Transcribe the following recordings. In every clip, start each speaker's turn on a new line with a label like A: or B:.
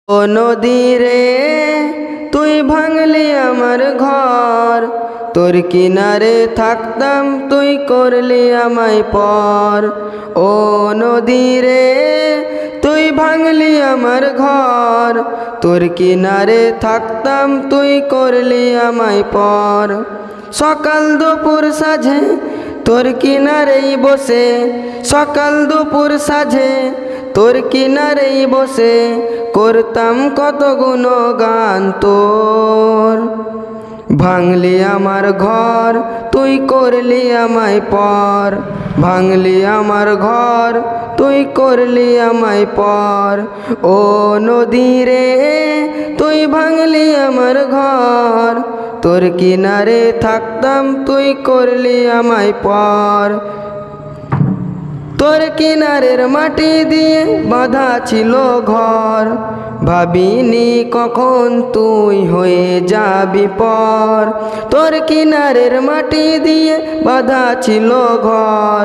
A: ও নদী রে তুই ভাঙলি আমার ঘর, তোর কিনারে থাকতাম তুই করলি আমায় পর। ও নদী রে তুই ভাঙলি আমার ঘর, তোর কিনারে থাকতাম তুই করলি আমায় পর। সকাল দুপুর সাঁঝে তোর কিনারেই বসে, সকাল দুপুর সাঁঝে তোর কিনারেই বসে করতাম কত গুণগান তোর। ভাঙলি আমার ঘর তুই করলি আমায় পর, ভাঙলি আমার ঘর তুই করলি আমায় পর। ও নদী রে তুই ভাঙলি আমার ঘর, তোর কিনারে থাকতাম তুই করলি আমায় পর। তোর কিনারের মাটি দিয়ে বাঁধা ছিল ঘর, ভাবিনি কখন তুই হয়ে যাবি পর। তোর কিনারের মাটি দিয়ে বাঁধা ছিল ঘর,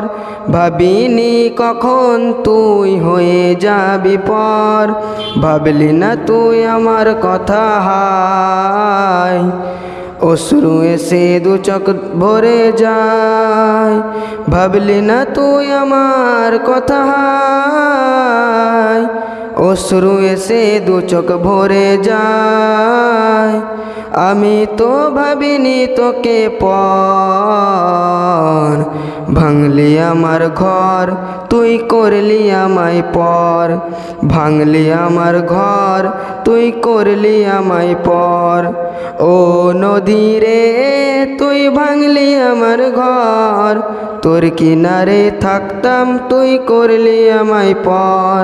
A: ভাবিনি কখন তুই হয়ে যাবি পর। ভাবলি না তুই আমার কথা হায়, অশ্রু এসে দু চোখ ভরে যায়। ভাবলি না তুই আমার কথা হায়, অশ্রু এসে দু চোখ ভরে যায়। আমি তো ভাবিনি তোকে পর, ভাঙলি আমার ঘর তুই করলি আমায় পর। ভাঙলি আমার ঘর তুই করলি আমায় পর। ও নদী রে তুই ভাঙলি আমার ঘর, তোর কিনারে থাকতাম তুই করলি আমায় পর।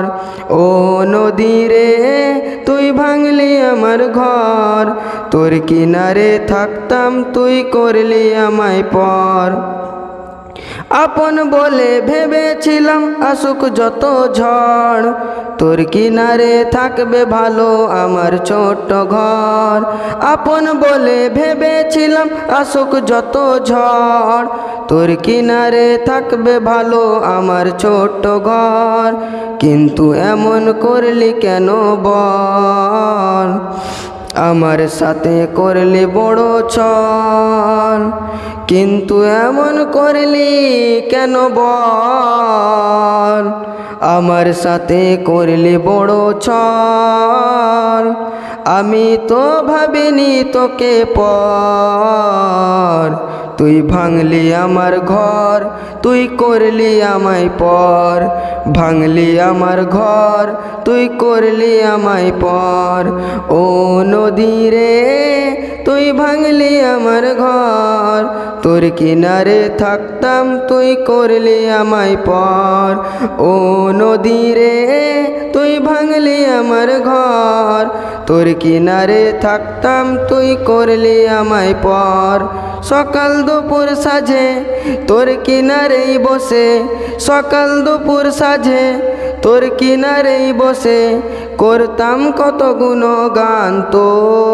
A: ও নদী রে তুই ভাঙলি আমার ঘর, তোর কিনারে থাকতাম তুই করলি আমায় পর। আপন বলে ভেবেছিলাম আসুক যত ঝড়, তোর কিনারে থাকবে ভালো আমার ছোট্ট ঘর। আপন বলে ভেবেছিলাম আসুক যত ঝড়, তোর কিনারে থাকবে ভালো আমার ছোট্ট ঘর। কিন্তু এমন করলি কেন বল, আমার সাথে করলি বড় ছল। কিন্তু এমন করলি কেন বল, আমার সাথে করলি বড় ছল। আমি তো ভাবিনি তোকে পর, তুই ভাঙলি আমার ঘর তুই করলি আমায় পর। ভাঙলি আমার ঘর তুই করলি আমায় পর। ও নদী রে তুই ভাঙলি আমার ঘর, তোর কিনারে থাকতাম তুই করলি আমায় পর। ও নদী রে তুই ভাঙলি আমার ঘর, তোর কিনারে থাকতাম তুই করলি আমায় পর। সকাল দুপুর সাঁঝে তোর কিনারেই বসে, সকাল দুপুর সাঁঝে তোর কিনারেই বসে করতাম কত গুণগান তোর।